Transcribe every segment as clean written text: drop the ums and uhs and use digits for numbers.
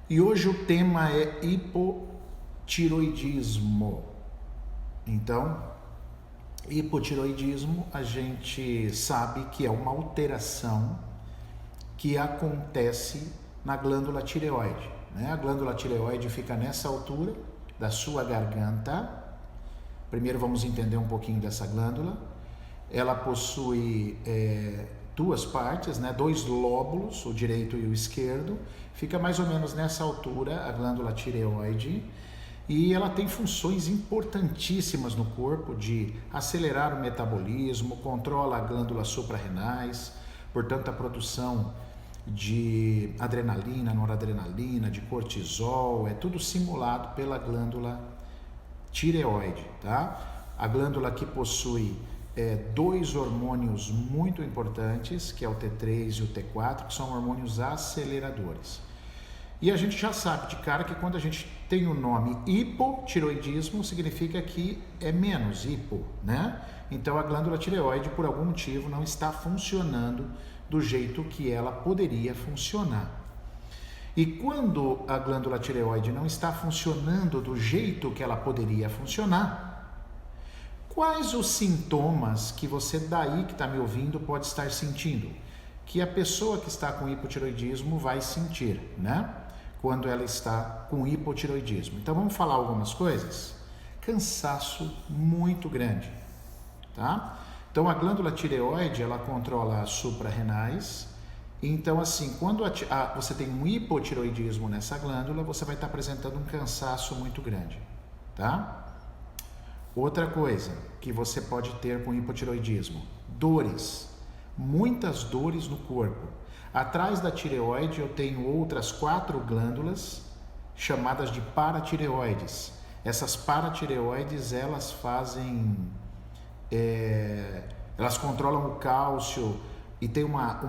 E hoje o tema é hipotiroidismo. Então, hipotiroidismo a gente sabe que é uma alteração que acontece na glândula tireoide, né? A glândula tireoide fica nessa altura da sua garganta. Primeiro vamos entender um pouquinho dessa glândula. Ela possui duas partes, né? Dois lóbulos, o direito e o esquerdo. Fica mais ou menos nessa altura a glândula tireoide. E ela tem funções importantíssimas no corpo de acelerar o metabolismo, controla a glândula suprarrenais, portanto a produção de adrenalina, noradrenalina, de cortisol, é tudo simulado pela glândula tireoide, tá? A glândula que possui dois hormônios muito importantes, que é o T3 e o T4, que são hormônios aceleradores. E a gente já sabe de cara que quando a gente tem o nome hipotiroidismo, significa que é menos hipo, né? Então a glândula tireoide, por algum motivo, não está funcionando do jeito que ela poderia funcionar. E quando a glândula tireoide não está funcionando do jeito que ela poderia funcionar, quais os sintomas que você daí que está me ouvindo pode estar sentindo? Que a pessoa que está com hipotiroidismo vai sentir, né? Quando ela está com hipotiroidismo. Então vamos falar algumas coisas? Cansaço muito grande, tá? Então a glândula tireoide, ela controla as suprarrenais. Então assim, quando você tem um hipotiroidismo nessa glândula, você vai estar apresentando um cansaço muito grande, tá? Outra coisa que você pode ter com hipotiroidismo, dores, muitas dores no corpo. Atrás da tireoide eu tenho outras 4 glândulas chamadas de paratireoides. Essas paratireoides, elas fazem, elas controlam o cálcio e tem uma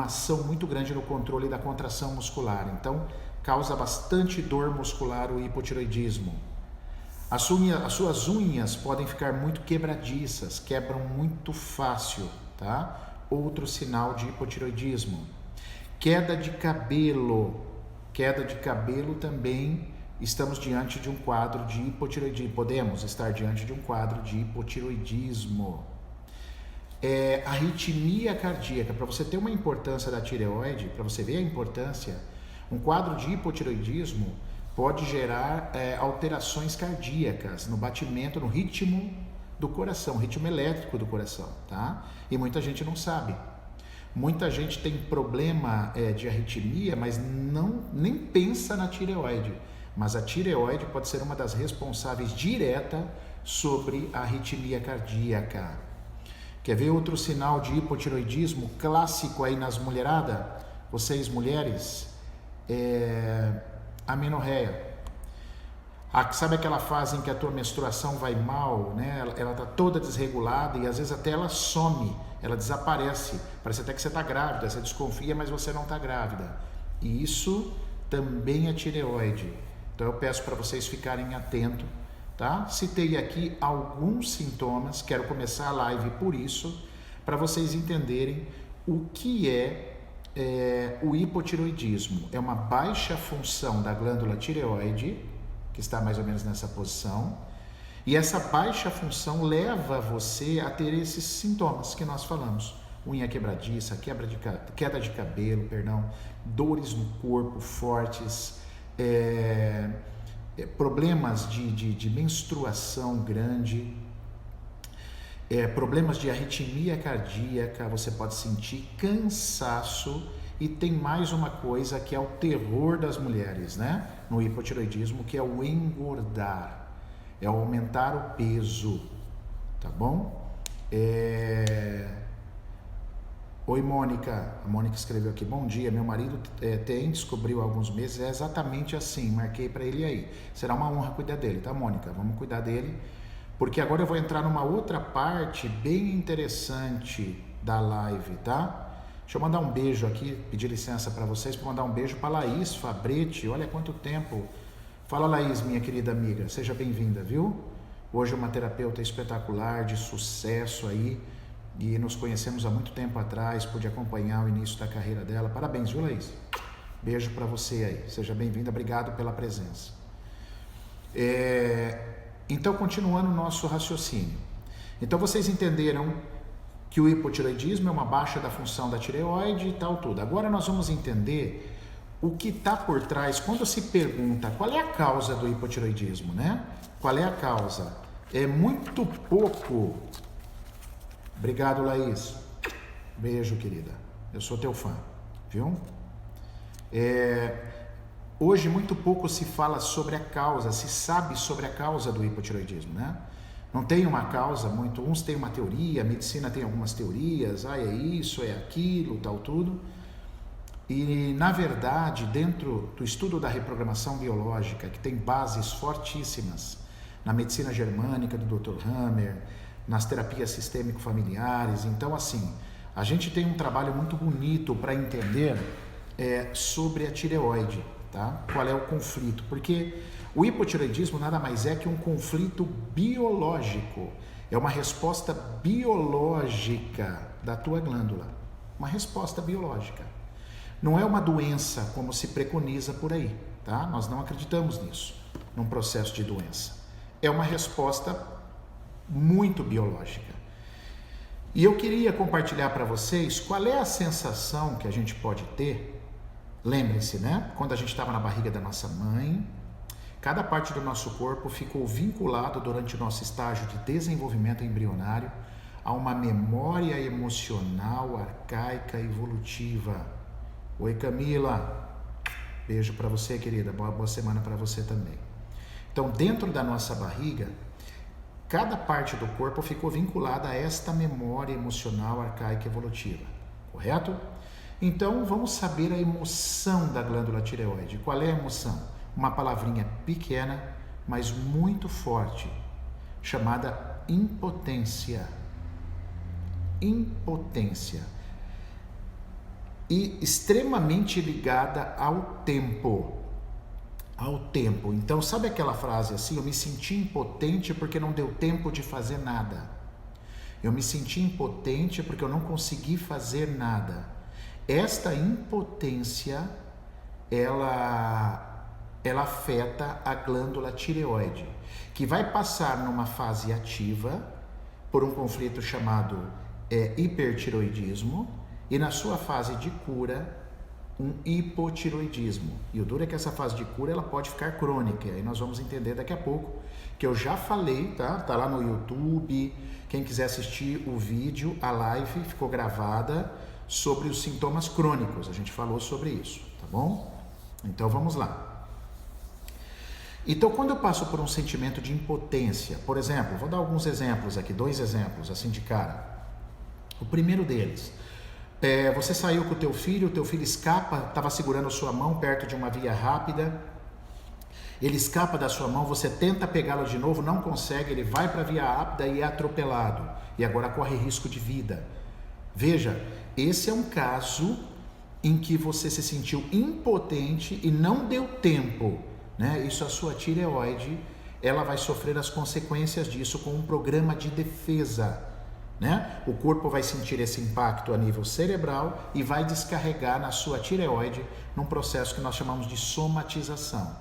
ação muito grande no controle da contração muscular. Então, causa bastante dor muscular o hipotiroidismo. As suas unhas podem ficar muito quebradiças, quebram muito fácil, tá? Outro sinal de hipotiroidismo. Queda de cabelo também, estamos diante de um quadro de hipotiroidismo, podemos estar diante de um quadro de hipotiroidismo. Arritmia cardíaca, para você ter uma importância da tireoide, para você ver a importância, um quadro de hipotiroidismo pode gerar alterações cardíacas no batimento, no ritmo do coração, ritmo elétrico do coração, tá? E muita gente não sabe. Muita gente tem problema de arritmia, mas nem pensa na tireoide. Mas a tireoide pode ser uma das responsáveis direta sobre a arritmia cardíaca. Quer ver outro sinal de hipotiroidismo clássico aí nas mulheradas? Vocês mulheres, amenorreia. Sabe aquela fase em que a tua menstruação vai mal, né? Ela está toda desregulada e às vezes até ela some, ela desaparece. Parece até que você está grávida, você desconfia, mas você não está grávida. E isso também é tireoide. Então eu peço para vocês ficarem atentos, tá? Citei aqui alguns sintomas, quero começar a live por isso, para vocês entenderem o que é o hipotiroidismo. É uma baixa função da glândula tireoide, que está mais ou menos nessa posição, e essa baixa função leva você a ter esses sintomas que nós falamos: unha quebradiça, queda de cabelo, dores no corpo fortes, problemas de menstruação grande, problemas de arritmia cardíaca, você pode sentir cansaço. E tem mais uma coisa que é o terror das mulheres, né? No hipotiroidismo, que é o engordar, é o aumentar o peso, tá bom? Oi, Mônica. A Mônica escreveu aqui: bom dia, meu marido descobriu há alguns meses, é exatamente assim, marquei para ele aí. Será uma honra cuidar dele, tá, Mônica? Vamos cuidar dele, porque agora eu vou entrar numa outra parte bem interessante da live, tá? Deixa eu mandar um beijo aqui, pedir licença para vocês, para mandar um beijo para Laís Fabretti. Olha quanto tempo. Fala, Laís, minha querida amiga, seja bem-vinda, viu? Hoje é uma terapeuta espetacular, de sucesso aí, e nos conhecemos há muito tempo atrás, pude acompanhar o início da carreira dela. Parabéns, viu, Laís? Beijo para você aí. Seja bem-vinda, obrigado pela presença. Então, continuando o nosso raciocínio. Então, vocês entenderam que o hipotireoidismo é uma baixa da função da tireoide e tal, tudo. Agora nós vamos entender o que está por trás, quando se pergunta qual é a causa do hipotireoidismo, né? Qual é a causa? É muito pouco. Obrigado, Laís. Beijo, querida. Eu sou teu fã, viu? Hoje muito pouco se fala sobre a causa, se sabe sobre a causa do hipotireoidismo, né? Não tem uma causa, uns têm uma teoria, a medicina tem algumas teorias, é isso, é aquilo, tal, tudo. E, na verdade, dentro do estudo da reprogramação biológica, que tem bases fortíssimas na medicina germânica do Dr. Hammer, nas terapias sistêmico-familiares, então, assim, a gente tem um trabalho muito bonito para entender sobre a tireoide, tá? Qual é o conflito? Porque o hipotireoidismo nada mais é que um conflito biológico, é uma resposta biológica da tua glândula, uma resposta biológica. Não é uma doença como se preconiza por aí, tá? Nós não acreditamos nisso, num processo de doença. É uma resposta muito biológica. E eu queria compartilhar para vocês qual é a sensação que a gente pode ter. Lembrem-se, né? Quando a gente estava na barriga da nossa mãe, cada parte do nosso corpo ficou vinculado durante o nosso estágio de desenvolvimento embrionário a uma memória emocional arcaica evolutiva. Oi, Camila. Beijo para você, querida. Boa semana para você também. Então, dentro da nossa barriga, cada parte do corpo ficou vinculada a esta memória emocional arcaica evolutiva, correto? Então, vamos saber a emoção da glândula tireoide. Qual é a emoção? Uma palavrinha pequena, mas muito forte, chamada impotência. Impotência. E extremamente ligada ao tempo. Ao tempo. Então, sabe aquela frase assim? Eu me senti impotente porque não deu tempo de fazer nada. Eu me senti impotente porque eu não consegui fazer nada. Esta impotência, ela afeta a glândula tireoide, que vai passar numa fase ativa por um conflito chamado hipertireoidismo e na sua fase de cura, um hipotireoidismo. E o duro é que essa fase de cura ela pode ficar crônica, e nós vamos entender daqui a pouco, que eu já falei, tá? Tá lá no YouTube, quem quiser assistir o vídeo, a live ficou gravada sobre os sintomas crônicos, a gente falou sobre isso, tá bom? Então vamos lá. Então quando eu passo por um sentimento de impotência, por exemplo, vou dar alguns exemplos aqui, 2 exemplos assim de cara. O primeiro deles, você saiu com o teu filho escapa, estava segurando sua mão perto de uma via rápida, ele escapa da sua mão, você tenta pegá-lo de novo, não consegue, ele vai para a via rápida e é atropelado, e agora corre risco de vida. Veja, esse é um caso em que você se sentiu impotente e não deu tempo, né? Isso a sua tireoide, ela vai sofrer as consequências disso com um programa de defesa, né? O corpo vai sentir esse impacto a nível cerebral e vai descarregar na sua tireoide num processo que nós chamamos de somatização,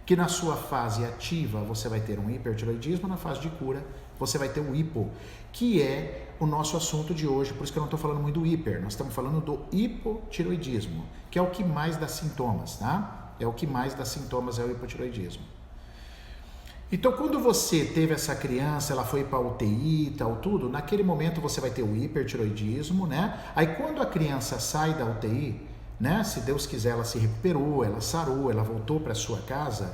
que na sua fase ativa você vai ter um hipertireoidismo, na fase de cura você vai ter o hipo, que é o nosso assunto de hoje, por isso que eu não estou falando muito do hiper, nós estamos falando do hipotireoidismo, que é o que mais dá sintomas, tá? É o que mais dá sintomas, é o hipotireoidismo. Então, quando você teve essa criança, ela foi para a UTI, tal, tudo, naquele momento você vai ter o hipertireoidismo, né? Aí quando a criança sai da UTI, né? Se Deus quiser, ela se recuperou, ela sarou, ela voltou para sua casa,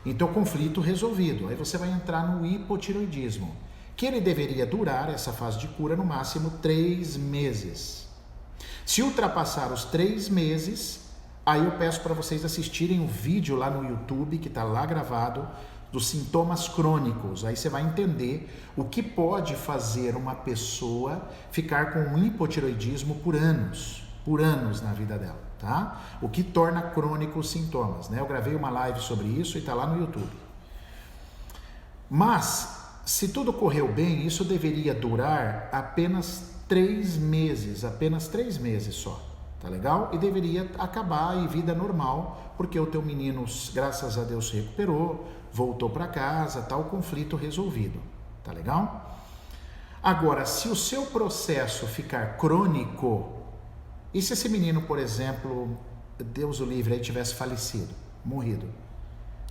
então conflito resolvido. Aí você vai entrar no hipotireoidismo, que ele deveria durar, essa fase de cura, no máximo 3 meses. Se ultrapassar os 3 meses, aí eu peço para vocês assistirem o vídeo lá no YouTube, que está lá gravado, dos sintomas crônicos. Aí você vai entender o que pode fazer uma pessoa ficar com um hipotireoidismo por anos na vida dela, tá? O que torna crônico os sintomas, né? Eu gravei uma live sobre isso e está lá no YouTube. Mas, se tudo correu bem, isso deveria durar apenas 3 meses só. tá legal? E deveria acabar em vida normal, porque o teu menino, graças a Deus, se recuperou, voltou para casa, tá o conflito resolvido, tá legal? Agora, se o seu processo ficar crônico, e se esse menino, por exemplo, Deus o livre, aí tivesse falecido, morrido?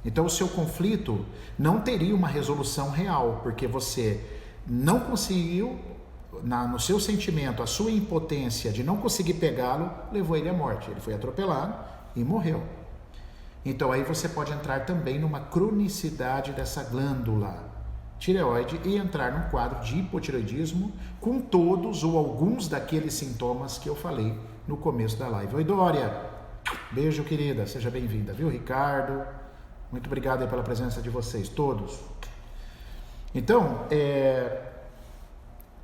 Então o seu conflito não teria uma resolução real, porque você não conseguiu, no seu sentimento, a sua impotência de não conseguir pegá-lo, levou ele à morte. Ele foi atropelado e morreu. Então aí você pode entrar também numa cronicidade dessa glândula tireoide e entrar num quadro de hipotireoidismo com todos ou alguns daqueles sintomas que eu falei no começo da live. Oi, Dória, beijo, querida, seja bem-vinda, viu, Ricardo? Muito obrigado aí pela presença de vocês, todos. Então,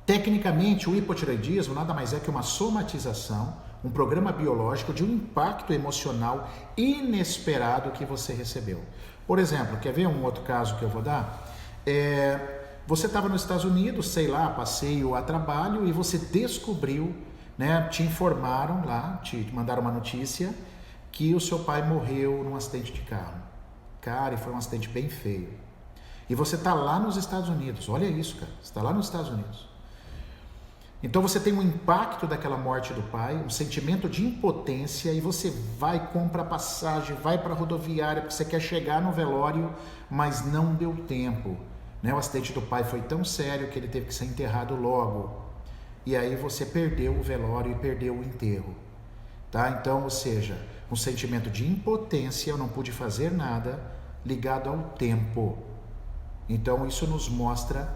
tecnicamente, o hipotireoidismo nada mais é que uma somatização, um programa biológico de um impacto emocional inesperado que você recebeu. Por exemplo, quer ver um outro caso que eu vou dar? Você estava nos Estados Unidos, sei lá, passeio a trabalho, e você descobriu, né, te informaram lá, te mandaram uma notícia que o seu pai morreu num acidente de carro. Cara, e foi um acidente bem feio. E você está lá nos Estados Unidos, olha isso, cara, você está lá nos Estados Unidos. Então você tem um impacto daquela morte do pai, um sentimento de impotência, e você vai, compra passagem, vai para a rodoviária, porque você quer chegar no velório, mas não deu tempo. Né? O acidente do pai foi tão sério que ele teve que ser enterrado logo. E aí você perdeu o velório e perdeu o enterro. Tá? Então, ou seja, um sentimento de impotência, eu não pude fazer nada, ligado ao tempo. Então isso nos mostra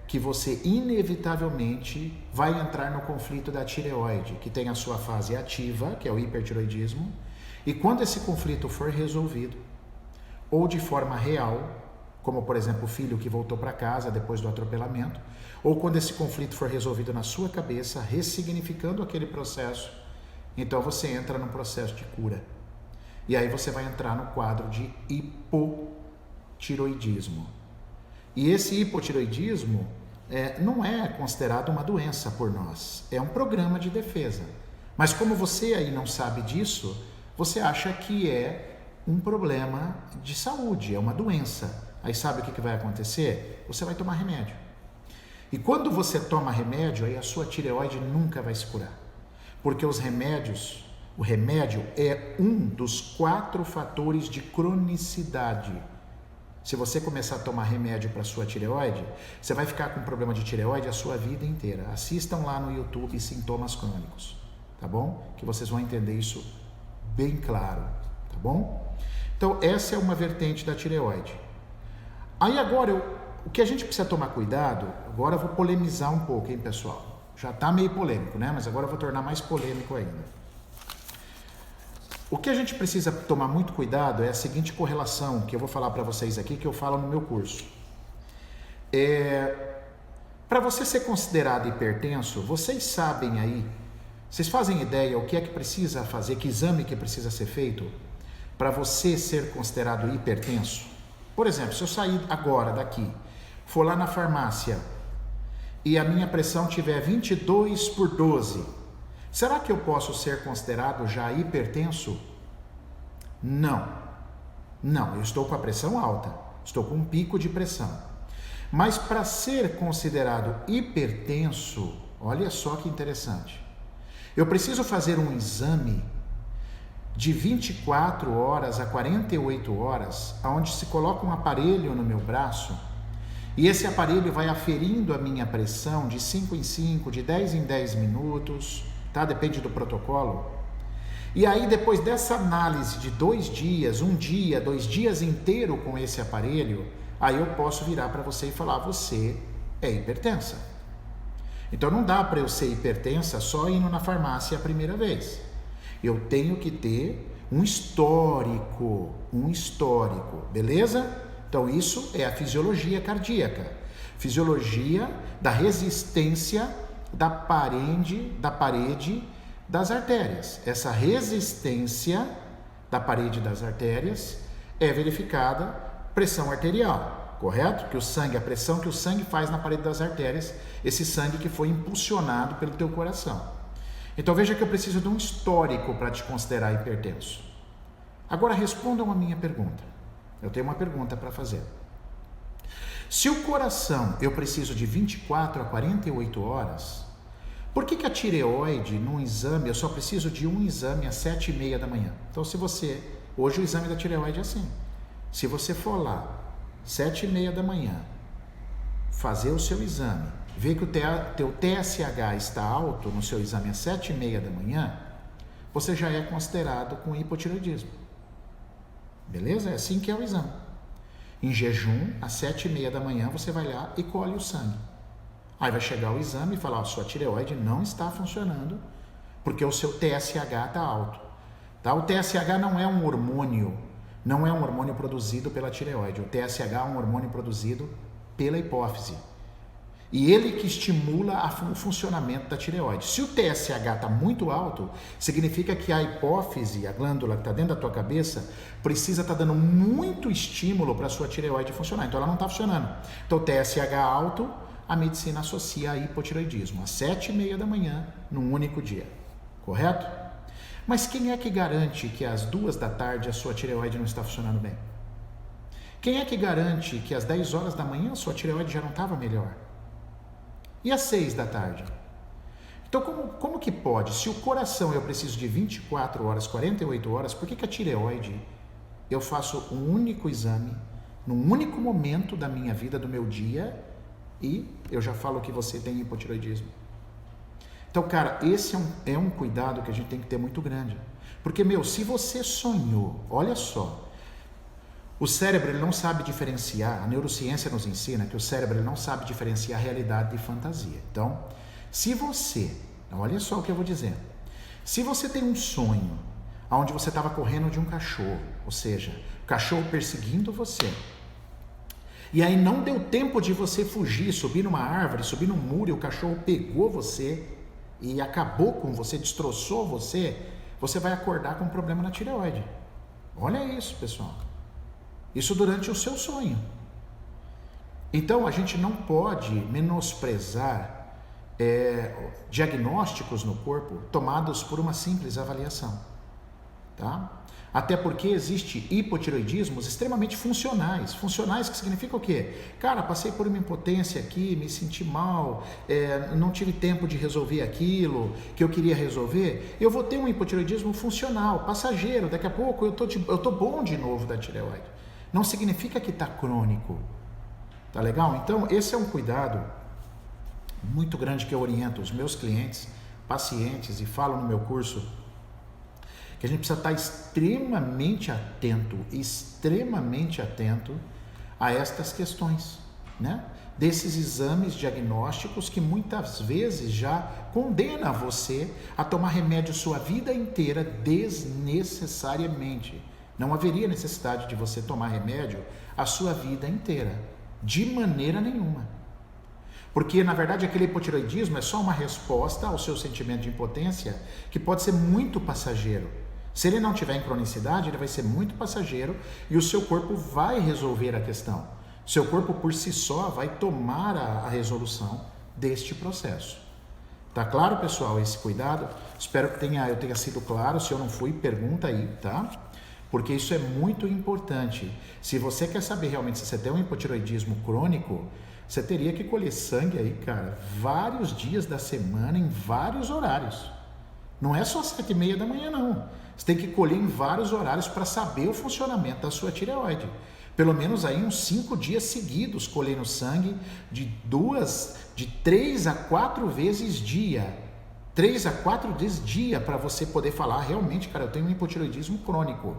que você inevitavelmente vai entrar no conflito da tireoide, que tem a sua fase ativa, que é o hipertireoidismo, e quando esse conflito for resolvido, ou de forma real, como por exemplo o filho que voltou para casa depois do atropelamento, ou quando esse conflito for resolvido na sua cabeça, ressignificando aquele processo, então você entra no processo de cura. E aí você vai entrar no quadro de hipotireoidismo. E esse hipotireoidismo não é considerado uma doença por nós, é um programa de defesa. Mas como você aí não sabe disso, você acha que é um problema de saúde, é uma doença. Aí sabe o que vai acontecer? Você vai tomar remédio. E quando você toma remédio, aí a sua tireoide nunca vai se curar. Porque o remédio é um dos 4 fatores de cronicidade. Se você começar a tomar remédio para sua tireoide, você vai ficar com problema de tireoide a sua vida inteira. Assistam lá no YouTube Sintomas Crônicos, tá bom? Que vocês vão entender isso bem claro, tá bom? Então essa é uma vertente da tireoide. Aí agora, o que a gente precisa tomar cuidado, agora eu vou polemizar um pouco, hein, pessoal? Já está meio polêmico, né? Mas agora eu vou tornar mais polêmico ainda. O que a gente precisa tomar muito cuidado é a seguinte correlação que eu vou falar para vocês aqui, que eu falo no meu curso. Para você ser considerado hipertenso, vocês sabem aí, vocês fazem ideia o que é que precisa fazer, que exame que precisa ser feito para você ser considerado hipertenso? Por exemplo, se eu sair agora daqui, for lá na farmácia e a minha pressão tiver 22/12, será que eu posso ser considerado já hipertenso? Não. Não, eu estou com a pressão alta, estou com um pico de pressão. Mas para ser considerado hipertenso, olha só que interessante, eu preciso fazer um exame de 24 horas a 48 horas, onde se coloca um aparelho no meu braço, e esse aparelho vai aferindo a minha pressão de 5 em 5, de 10 em 10 minutos, tá? Depende do protocolo. E aí depois dessa análise de 2 dias, 1 dia, 2 dias inteiro com esse aparelho, aí eu posso virar para você e falar, você é hipertensa. Então não dá para eu ser hipertensa só indo na farmácia a primeira vez. Eu tenho que ter um histórico, beleza? Então isso é a fisiologia cardíaca, fisiologia da resistência da parede das artérias. Essa resistência da parede das artérias é verificada pressão arterial, correto? Que o sangue, a pressão que o sangue faz na parede das artérias, esse sangue que foi impulsionado pelo teu coração. Então veja que eu preciso de um histórico para te considerar hipertenso. Agora respondam a minha pergunta. Eu tenho uma pergunta para fazer. Se o coração eu preciso de 24 a 48 horas, por que a tireoide, num exame, eu só preciso de um exame às 7h30 da manhã? Então hoje o exame da tireoide é assim. Se você for lá, 7h30 da manhã, fazer o seu exame, ver que o teu TSH está alto no seu exame às 7h30 da manhã, você já é considerado com hipotireoidismo. Beleza? É assim que é o exame. Em jejum, às 7h30 da manhã, você vai lá e colhe o sangue. Aí vai chegar o exame e falar, sua tireoide não está funcionando porque o seu TSH está alto. Tá? O TSH não é um hormônio produzido pela tireoide. O TSH é um hormônio produzido pela hipófise. E ele que estimula o funcionamento da tireoide. Se o TSH está muito alto, significa que a hipófise, a glândula que está dentro da tua cabeça, precisa estar dando muito estímulo para a sua tireoide funcionar. Então ela não está funcionando. Então o TSH alto, a medicina associa a hipotireoidismo. Às 7h30 da manhã, num único dia. Correto? Mas quem é que garante que às 2 da tarde a sua tireoide não está funcionando bem? Quem é que garante que às 10 horas da manhã a sua tireoide já não estava melhor? E às 6 da tarde? Então, como que pode? Se o coração eu preciso de 24 horas, 48 horas, por que a tireoide eu faço um único exame, num único momento da minha vida, do meu dia, e eu já falo que você tem hipotireoidismo? Então, cara, esse é um cuidado que a gente tem que ter muito grande. Porque, se você sonhou, olha só, o cérebro ele não sabe diferenciar, a neurociência nos ensina que o cérebro ele não sabe diferenciar realidade de fantasia. Então, olha só o que eu vou dizer. Se você tem um sonho onde você estava correndo de um cachorro, ou seja, o cachorro perseguindo você, e aí não deu tempo de você fugir, subir numa árvore, subir num muro e o cachorro pegou você e acabou com você, destroçou você, você vai acordar com um problema na tireoide. Olha isso, pessoal. Isso durante o seu sonho. Então, a gente não pode menosprezar diagnósticos no corpo tomados por uma simples avaliação. Tá? Até porque existe hipotireoidismos extremamente funcionais. Funcionais que significa o quê? Cara, passei por uma impotência aqui, me senti mal, não tive tempo de resolver aquilo que eu queria resolver. Eu vou ter um hipotireoidismo funcional, passageiro. Daqui a pouco eu tô bom de novo da tireoide. Não significa que está crônico. Tá legal? Então, esse é um cuidado muito grande que eu oriento os meus clientes, pacientes, e falo no meu curso, que a gente precisa estar extremamente atento a estas questões, né? Desses exames diagnósticos que muitas vezes já condena você a tomar remédio sua vida inteira desnecessariamente. Não haveria necessidade de você tomar remédio a sua vida inteira, de maneira nenhuma. Porque, na verdade, aquele hipotireoidismo é só uma resposta ao seu sentimento de impotência que pode ser muito passageiro. Se ele não tiver em cronicidade, ele vai ser muito passageiro e o seu corpo vai resolver a questão. Seu corpo, por si só, vai tomar a resolução deste processo. Tá claro, pessoal, esse cuidado? Espero que eu tenha sido claro. Se eu não fui, pergunta aí, tá? Porque isso é muito importante. Se você quer saber realmente se você tem um hipotireoidismo crônico, você teria que colher sangue aí, cara, vários dias da semana, em vários horários. Não é só 7h30 da manhã, não. Você tem que colher em vários horários para saber o funcionamento da sua tireoide. Pelo menos aí uns 5 dias seguidos colhendo sangue de 3 a 4 vezes dia. 3 a 4 vezes dia para você poder falar, realmente, cara, eu tenho um hipotireoidismo crônico.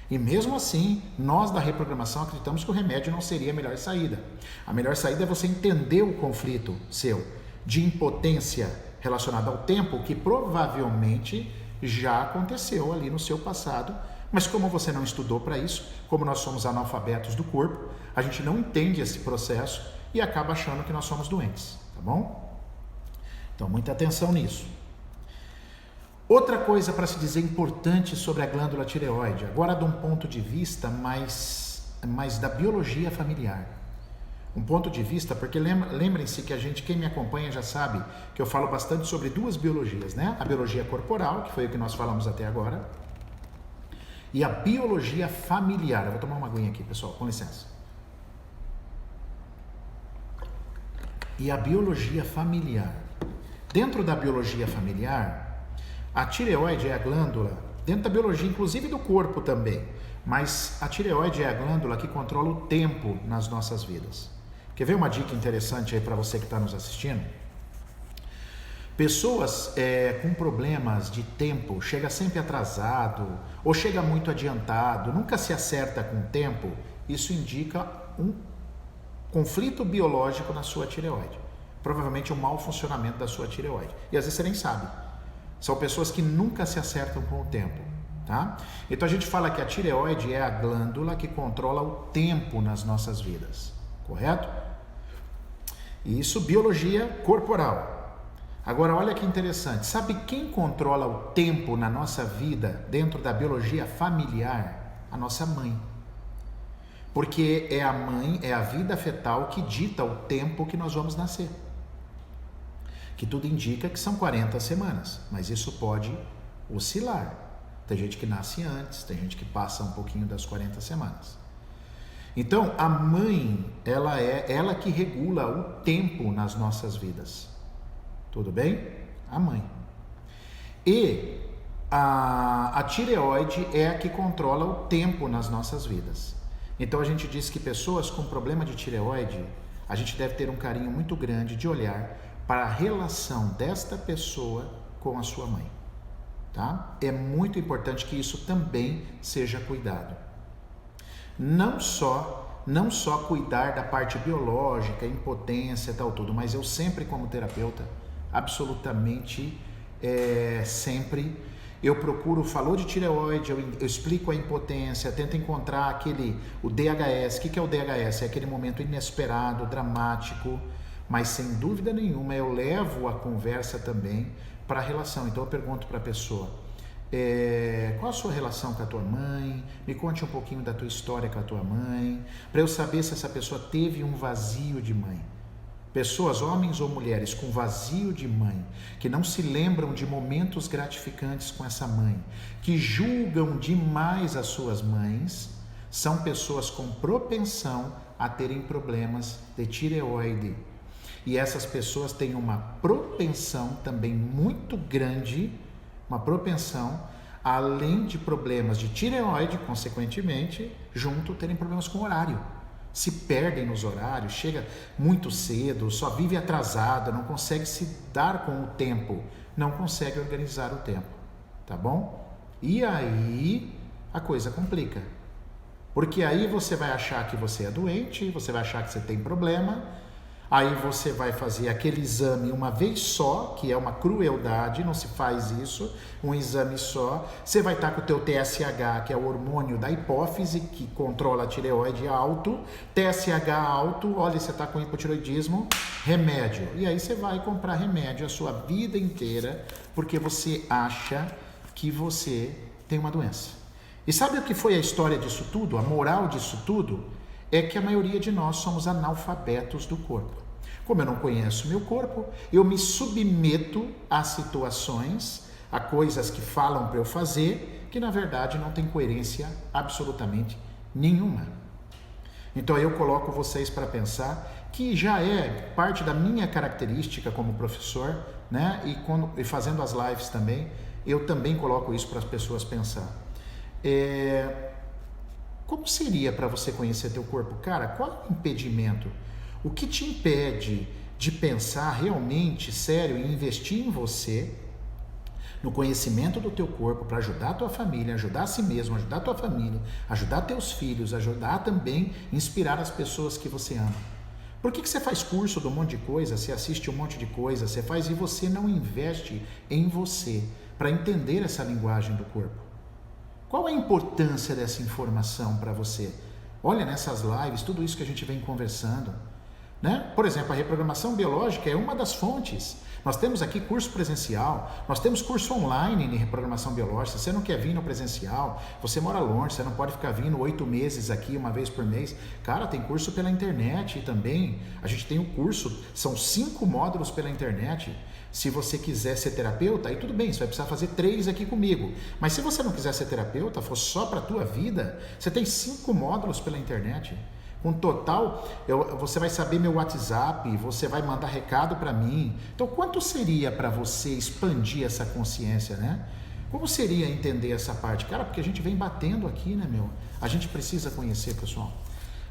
E mesmo assim, nós da reprogramação acreditamos que o remédio não seria a melhor saída. A melhor saída é você entender o conflito seu de impotência relacionada ao tempo que provavelmente já aconteceu ali no seu passado, mas como você não estudou para isso, como nós somos analfabetos do corpo, a gente não entende esse processo e acaba achando que nós somos doentes, tá bom? Então, muita atenção nisso. Outra coisa para se dizer importante sobre a glândula tireoide, agora de um ponto de vista mais da biologia familiar. um ponto de vista, porque lembrem-se que quem me acompanha já sabe que eu falo bastante sobre duas biologias, né? A biologia corporal, que foi o que nós falamos até agora, e a biologia familiar. Eu vou tomar uma aguinha aqui, pessoal, com licença. E a biologia familiar. Dentro da biologia familiar, a tireoide é a glândula, dentro da biologia, inclusive do corpo também, mas a tireoide é a glândula que controla o tempo nas nossas vidas. Quer ver uma dica interessante aí para você que está nos assistindo? Pessoas com problemas de tempo, chega sempre atrasado ou chega muito adiantado, nunca se acerta com o tempo, isso indica um conflito biológico na sua tireoide. Provavelmente um mau funcionamento da sua tireoide. E às vezes você nem sabe. São pessoas que nunca se acertam com o tempo. Tá? Então a gente fala que a tireoide é a glândula que controla o tempo nas nossas vidas. Correto? Isso, biologia corporal. Agora olha que interessante. Sabe quem controla o tempo na nossa vida dentro da biologia familiar? A nossa mãe. Porque é a mãe, é a vida fetal que dita o tempo que nós vamos nascer. Que tudo indica que são 40 semanas, mas isso pode oscilar. Tem gente que nasce antes, tem gente que passa um pouquinho das 40 semanas. Então, a mãe, ela é ela que regula o tempo nas nossas vidas. Tudo bem? A mãe. E a tireoide é a que controla o tempo nas nossas vidas. Então a gente diz que pessoas com problema de tireoide, a gente deve ter um carinho muito grande de olhar para a relação desta pessoa com a sua mãe. Tá? É muito importante que isso também seja cuidado. Não só cuidar da parte biológica, impotência e tal tudo, mas eu sempre como terapeuta, absolutamente sempre eu procuro, falou de tireoide, eu explico a impotência, tento encontrar o DHS. O que é o DHS? É aquele momento inesperado, dramático, mas sem dúvida nenhuma eu levo a conversa também para a relação. Então eu pergunto para a pessoa, qual a sua relação com a tua mãe? Me conte um pouquinho da tua história com a tua mãe, para eu saber se essa pessoa teve um vazio de mãe. Pessoas, homens ou mulheres, com vazio de mãe, que não se lembram de momentos gratificantes com essa mãe, que julgam demais as suas mães, são pessoas com propensão a terem problemas de tireoide. E essas pessoas têm uma propensão também muito grande, uma propensão, além de problemas de tireoide, consequentemente, junto terem problemas com horário. Se perdem nos horários, chega muito cedo, só vive atrasada, não consegue se dar com o tempo, não consegue organizar o tempo, tá bom? E aí a coisa complica, porque aí você vai achar que você é doente, você vai achar que você tem problema, aí você vai fazer aquele exame uma vez só, que é uma crueldade, não se faz isso, um exame só. Você vai estar com o teu TSH, que é o hormônio da hipófise, que controla a tireoide alto, TSH alto, olha, você está com hipotireoidismo, remédio. E aí você vai comprar remédio a sua vida inteira, porque você acha que você tem uma doença. E sabe o que foi a história disso tudo? A moral disso tudo? É que a maioria de nós somos analfabetos do corpo. Como eu não conheço meu corpo, eu me submeto a situações, a coisas que falam para eu fazer, que na verdade não tem coerência absolutamente nenhuma. Então eu coloco vocês para pensar que já é parte da minha característica como professor, né? E fazendo as lives também, eu também coloco isso para as pessoas pensar. Como seria para você conhecer teu corpo? Cara, qual é o impedimento? O que te impede de pensar realmente sério e investir em você, no conhecimento do teu corpo, para ajudar a tua família, ajudar a si mesmo, ajudar a tua família, ajudar teus filhos, ajudar também, inspirar as pessoas que você ama? Por que você faz curso de um monte de coisa, você assiste um monte de coisa, você faz e você não investe em você para entender essa linguagem do corpo? Qual a importância dessa informação para você? Olha, nessas lives, tudo isso que a gente vem conversando, né? Por exemplo, a reprogramação biológica é uma das fontes. Nós temos aqui curso presencial, nós temos curso online em reprogramação biológica. Se você não quer vir no presencial, você mora longe, você não pode ficar vindo 8 meses aqui, uma vez por mês. Cara, tem curso pela internet também. A gente tem um curso, são 5 módulos pela internet. Se você quiser ser terapeuta, aí tudo bem, você vai precisar fazer 3 aqui comigo. Mas se você não quiser ser terapeuta, for só para a tua vida, você tem 5 módulos pela internet. Com total, você vai saber meu WhatsApp, você vai mandar recado para mim. Então, quanto seria para você expandir essa consciência, né? Como seria entender essa parte? Cara, porque a gente vem batendo aqui, né, meu? A gente precisa conhecer, pessoal.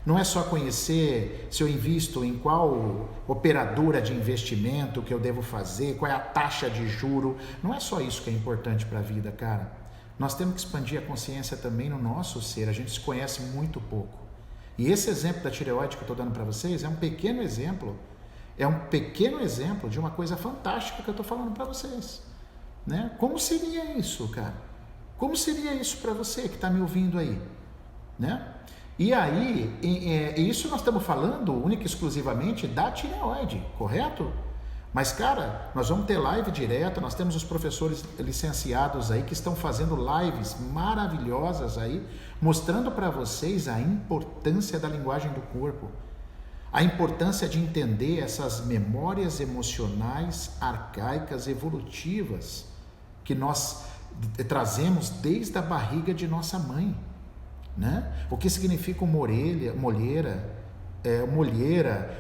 Não é só conhecer se eu invisto em qual operadora de investimento que eu devo fazer, qual é a taxa de juro. Não é só isso que é importante para a vida, cara. Nós temos que expandir a consciência também no nosso ser. A gente se conhece muito pouco. E esse exemplo da tireoide que eu estou dando para vocês é um pequeno exemplo de uma coisa fantástica que eu estou falando para vocês, né? Como seria isso, cara? Como seria isso para você que está me ouvindo aí, né? E aí, isso nós estamos falando única e exclusivamente da tireoide, correto? Mas, cara, nós vamos ter live direta, nós temos os professores licenciados aí que estão fazendo lives maravilhosas aí, mostrando para vocês a importância da linguagem do corpo, a importância de entender essas memórias emocionais arcaicas, evolutivas, que nós trazemos desde a barriga de nossa mãe, né? O que significa uma molheira,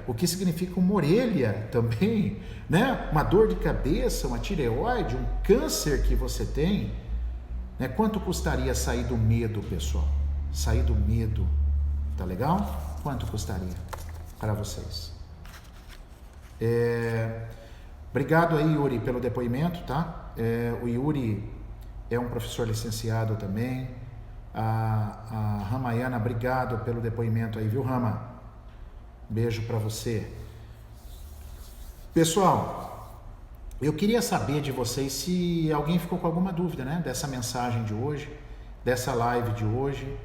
o que significa uma orelha também, né? Uma dor de cabeça, uma tireoide, um câncer que você tem, né? Quanto custaria sair do medo, pessoal? Sair do medo, tá legal? Quanto custaria para vocês? Obrigado aí, Yuri, pelo depoimento, tá? O Yuri é um professor licenciado também. A Ramayana, obrigado pelo depoimento aí, viu, Rama? Beijo para você. Pessoal, eu queria saber de vocês se alguém ficou com alguma dúvida, né? Dessa mensagem de hoje, dessa live de hoje.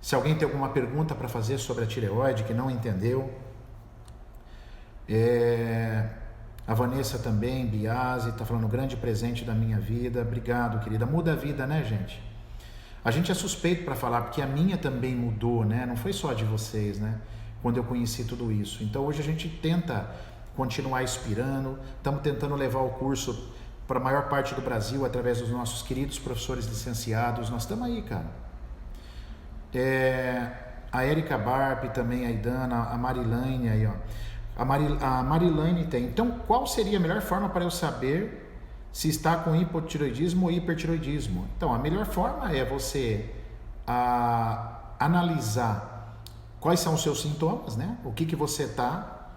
Se alguém tem alguma pergunta para fazer sobre a tireoide que não entendeu. A Vanessa também, Biase, está falando grande presente da minha vida. Obrigado, querida. Muda a vida, né, gente? A gente é suspeito para falar, porque a minha também mudou, né? Não foi só a de vocês, né? Quando eu conheci tudo isso. Então hoje a gente tenta continuar inspirando, estamos tentando levar o curso para a maior parte do Brasil através dos nossos queridos professores licenciados. Nós estamos aí, cara. A Erika Barp também, a Idana, a Marilane aí, ó. A Marilane tem. Então, qual seria a melhor forma para eu saber se está com hipotireoidismo ou hipertireoidismo? Então, a melhor forma é você analisar quais são os seus sintomas, né? O que você tá,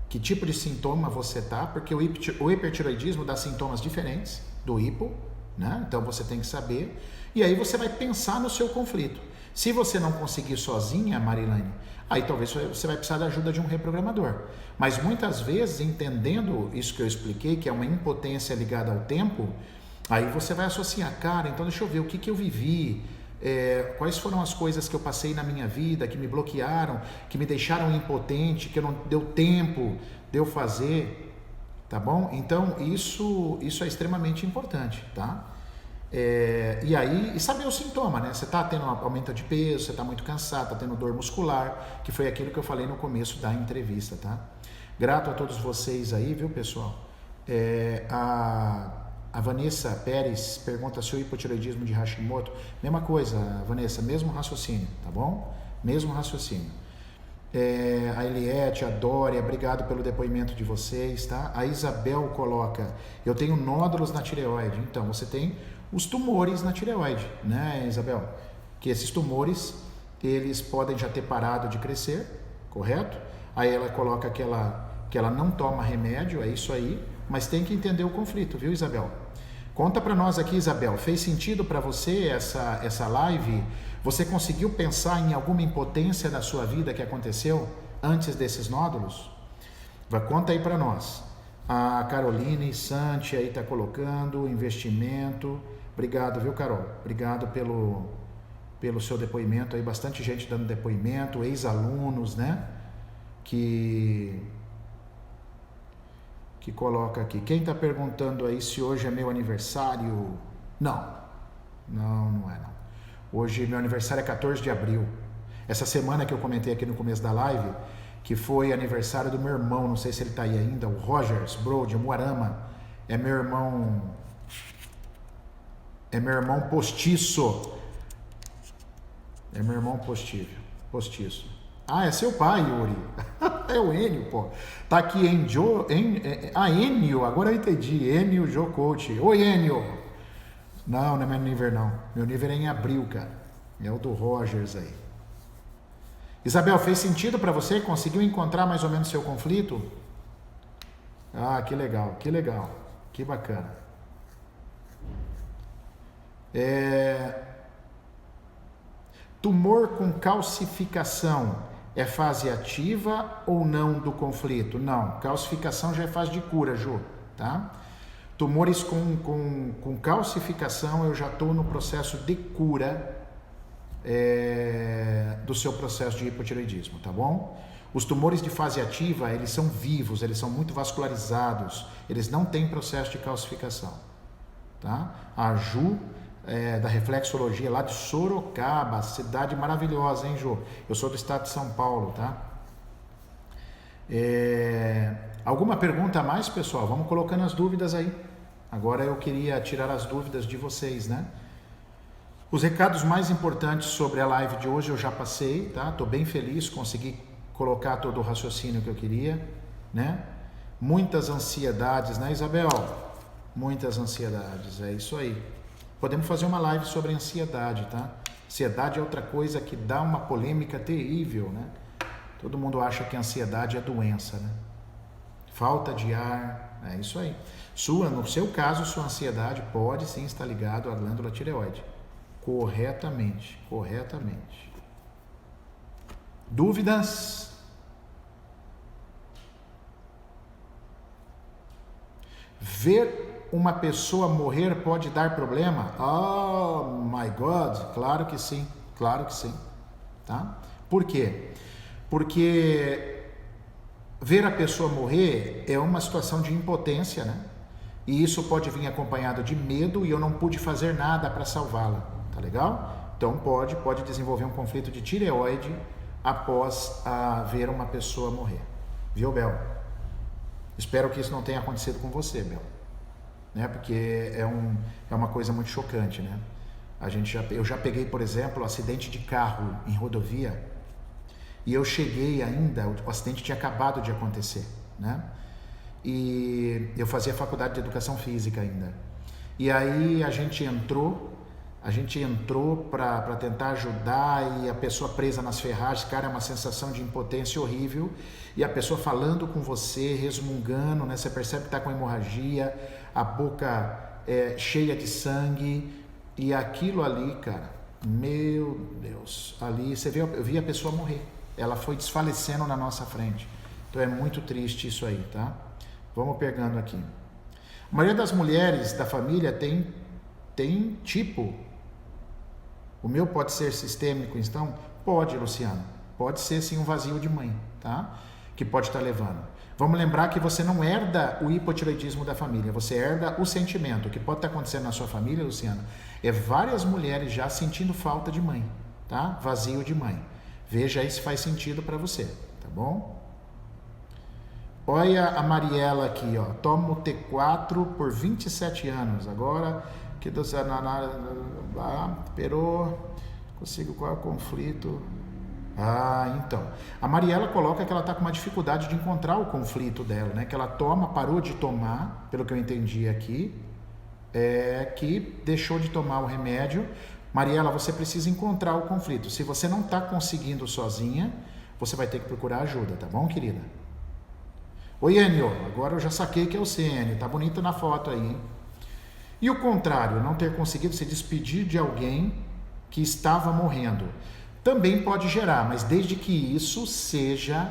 que tipo de sintoma você tá, porque o hipertireoidismo dá sintomas diferentes do hipo, né? Então você tem que saber. E aí você vai pensar no seu conflito. Se você não conseguir sozinha, Marilane, aí talvez você vai precisar da ajuda de um reprogramador. Mas muitas vezes, entendendo isso que eu expliquei, que é uma impotência ligada ao tempo, aí você vai associar, cara, então deixa eu ver o que eu vivi, quais foram as coisas que eu passei na minha vida, que me bloquearam, que me deixaram impotente, que não deu tempo de eu fazer, tá bom? Então isso é extremamente importante, tá? E aí, saber o sintoma, né? Você está tendo aumento de peso, você está muito cansado, está tendo dor muscular, que foi aquilo que eu falei no começo da entrevista, tá? Grato a todos vocês aí, viu, pessoal? A Vanessa Pérez pergunta se o hipotireoidismo de Hashimoto. Mesma coisa, Vanessa, mesmo raciocínio, tá bom? Mesmo raciocínio. A Eliette, a Dória, obrigado pelo depoimento de vocês, tá? A Isabel coloca, eu tenho nódulos na tireoide. Então, você tem os tumores na tireoide, né, Isabel? Que esses tumores, eles podem já ter parado de crescer, correto? Aí ela coloca que ela não toma remédio, é isso aí, mas tem que entender o conflito, viu, Isabel? Conta para nós aqui, Isabel, fez sentido para você essa live? Você conseguiu pensar em alguma impotência da sua vida que aconteceu antes desses nódulos? Conta aí para nós. A Caroline Santi aí está colocando investimento. Obrigado, viu, Carol? Obrigado pelo seu depoimento aí, bastante gente dando depoimento, ex-alunos, né? que coloca aqui. Quem está perguntando aí se hoje é meu aniversário? Não é não. Hoje meu aniversário é 14 de abril. Essa semana que eu comentei aqui no começo da live, que foi aniversário do meu irmão, não sei se ele está aí ainda, o Rogers Bro de Moarama, é meu irmão postiço. É meu irmão postiço. Ah, é seu pai, Yuri. É o Enio, pô. Tá aqui Enio, agora eu entendi. Enio Joe Coach. Oi, Enio. Não é meu nível não. Meu nível é em abril, cara. É o do Rogers aí. Isabel, fez sentido para você? Conseguiu encontrar mais ou menos seu conflito? Ah, que legal. Que bacana. Tumor com calcificação é fase ativa ou não do conflito? Não, calcificação já é fase de cura, Ju, tá? Tumores com calcificação, eu já estou no processo de cura do seu processo de hipotireoidismo, tá bom? Os tumores de fase ativa, eles são vivos, eles são muito vascularizados, eles não têm processo de calcificação, tá? A Ju, da reflexologia lá de Sorocaba, cidade maravilhosa, hein, Ju? Eu sou do estado de São Paulo, tá? Alguma pergunta a mais, pessoal? Vamos colocando as dúvidas aí. Agora eu queria tirar as dúvidas de vocês, né? Os recados mais importantes sobre a live de hoje eu já passei, tá? Tô bem feliz, consegui colocar todo o raciocínio que eu queria, né? Muitas ansiedades, né, Isabel? Muitas ansiedades, é isso aí. Podemos fazer uma live sobre ansiedade, tá? Ansiedade é outra coisa que dá uma polêmica terrível, né? Todo mundo acha que a ansiedade é doença, né? Falta de ar, é isso aí. No seu caso, sua ansiedade pode sim estar ligado à glândula tireoide. Corretamente. Dúvidas? Ver uma pessoa morrer pode dar problema? Oh my God, claro que sim, tá? Por quê? Porque ver a pessoa morrer é uma situação de impotência, né? E isso pode vir acompanhado de medo e eu não pude fazer nada para salvá-la, tá legal? Então pode desenvolver um conflito de tireoide após ver uma pessoa morrer, viu, Bel? Espero que isso não tenha acontecido com você, Bel, né? Porque é uma coisa muito chocante, né? Eu já peguei, por exemplo, acidente de carro em rodovia e eu cheguei ainda, o acidente tinha acabado de acontecer, né? E eu fazia faculdade de educação física ainda. E aí a gente entrou para tentar ajudar e a pessoa presa nas ferragens, cara, é uma sensação de impotência horrível. E a pessoa falando com você, resmungando, né? Você percebe que está com hemorragia, a boca cheia de sangue. E aquilo ali, cara, meu Deus, ali eu vi a pessoa morrer. Ela foi desfalecendo na nossa frente. Então é muito triste isso aí, tá? Vamos pegando aqui. A maioria das mulheres da família tem tipo. O meu pode ser sistêmico, então? Pode, Luciano. Pode ser sim um vazio de mãe, tá? Que pode estar levando. Vamos lembrar que você não herda o hipotireoidismo da família, você herda o sentimento. O que pode estar acontecendo na sua família, Luciano, é várias mulheres já sentindo falta de mãe, tá? Vazio de mãe. Veja aí se faz sentido para você, tá bom? Olha a Mariela aqui, ó. Tomo T4 por 27 anos. Agora que perou, consigo qual é o conflito? Então. A Mariela coloca que ela está com uma dificuldade de encontrar o conflito dela, né? Que ela parou de tomar, pelo que eu entendi aqui, que deixou de tomar o remédio. Mariela, você precisa encontrar o conflito. Se você não está conseguindo sozinha, você vai ter que procurar ajuda, tá bom, querida? Oi, Enio, agora eu já saquei que é o Enio, tá bonito na foto aí, hein? E o contrário, não ter conseguido se despedir de alguém que estava morrendo, também pode gerar, mas desde que isso seja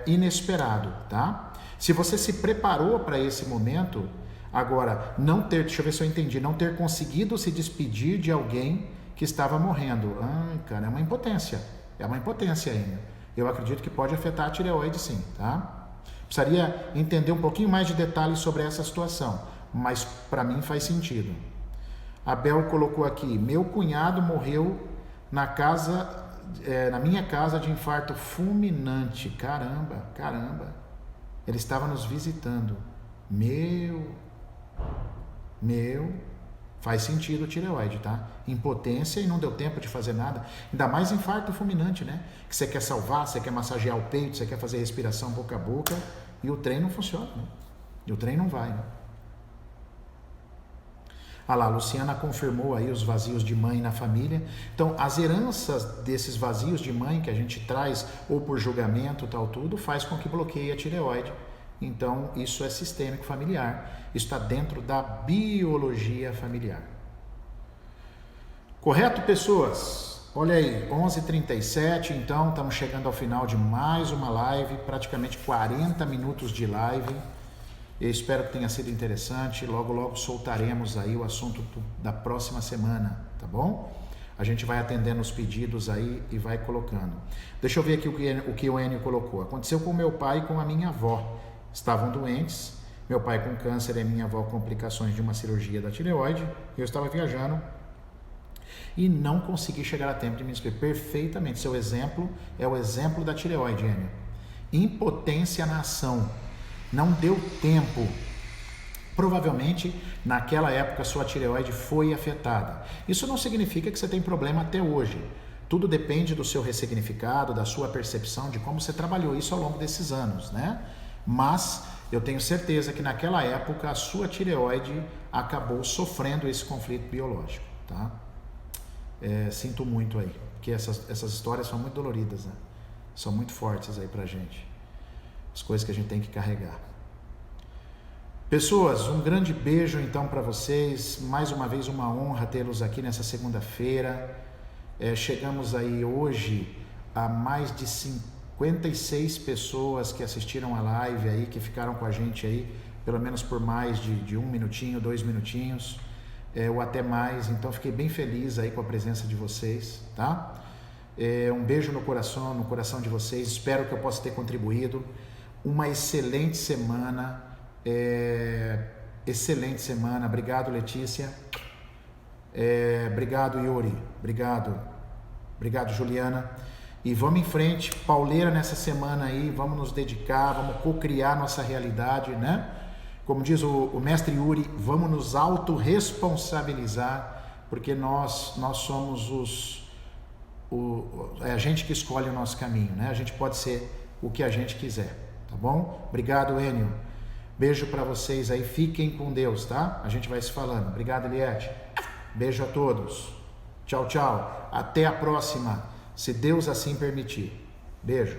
inesperado, tá? Se você se preparou para esse momento, agora, deixa eu ver se eu entendi, não ter conseguido se despedir de alguém que estava morrendo. Cara, é uma impotência ainda. eu acredito que pode afetar a tireoide sim, tá? Precisaria entender um pouquinho mais de detalhes sobre essa situação, mas para mim faz sentido. A Bel colocou aqui, meu cunhado morreu na minha casa de infarto fulminante. Caramba. Ele estava nos visitando. Meu, faz sentido o tireoide, tá? Impotência e não deu tempo de fazer nada. Ainda mais infarto fulminante, né? Que você quer salvar, você quer massagear o peito, você quer fazer respiração boca a boca e o trem não funciona, né? E o trem não vai, né? Ah lá, a Luciana confirmou aí os vazios de mãe na família. Então, as heranças desses vazios de mãe que a gente traz, ou por julgamento, tal, tudo, faz com que bloqueie a tireoide. Então, isso é sistêmico familiar. Isso está dentro da biologia familiar. Correto, pessoas? Olha aí, 11h37, então, estamos chegando ao final de mais uma live, praticamente 40 minutos de live. Eu espero que tenha sido interessante. Logo soltaremos aí o assunto da próxima semana, tá bom? A gente vai atendendo os pedidos aí e vai colocando. Deixa eu ver aqui o que o Enio colocou. Aconteceu com meu pai e com a minha avó. Estavam doentes, meu pai com câncer e minha avó com complicações de uma cirurgia da tireoide. Eu estava viajando e não consegui chegar a tempo de me inscrever. Perfeitamente, seu exemplo é o exemplo da tireoide, Enio. Impotência na ação. Não deu tempo. Provavelmente, naquela época, sua tireoide foi afetada. Isso não significa que você tem problema até hoje. Tudo depende do seu ressignificado, da sua percepção, de como você trabalhou isso ao longo desses anos, né? Mas eu tenho certeza que naquela época a sua tireoide acabou sofrendo esse conflito biológico, tá? Sinto muito aí, porque essas histórias são muito doloridas, né? São muito fortes aí pra gente. As coisas que a gente tem que carregar. Pessoas, um grande beijo então para vocês. Mais uma vez uma honra tê-los aqui nessa segunda-feira. Chegamos aí hoje a mais de 56 pessoas que assistiram a live aí, que ficaram com a gente aí, pelo menos por mais de 1 minutinho, 2 minutinhos, ou até mais. Então fiquei bem feliz aí com a presença de vocês, tá? Um beijo no coração de vocês. Espero que eu possa ter contribuído. Uma excelente semana, obrigado Letícia, obrigado Yuri, obrigado Juliana, e vamos em frente, pauleira nessa semana aí, vamos nos dedicar, vamos co-criar nossa realidade, né? Como diz o mestre Yuri, vamos nos autorresponsabilizar, porque nós somos a gente que escolhe o nosso caminho, né? A gente pode ser o que a gente quiser. Tá bom? Obrigado, Enio. Beijo para vocês aí. Fiquem com Deus, tá? A gente vai se falando. Obrigado, Eliette. Beijo a todos. Tchau. Até a próxima, se Deus assim permitir. Beijo.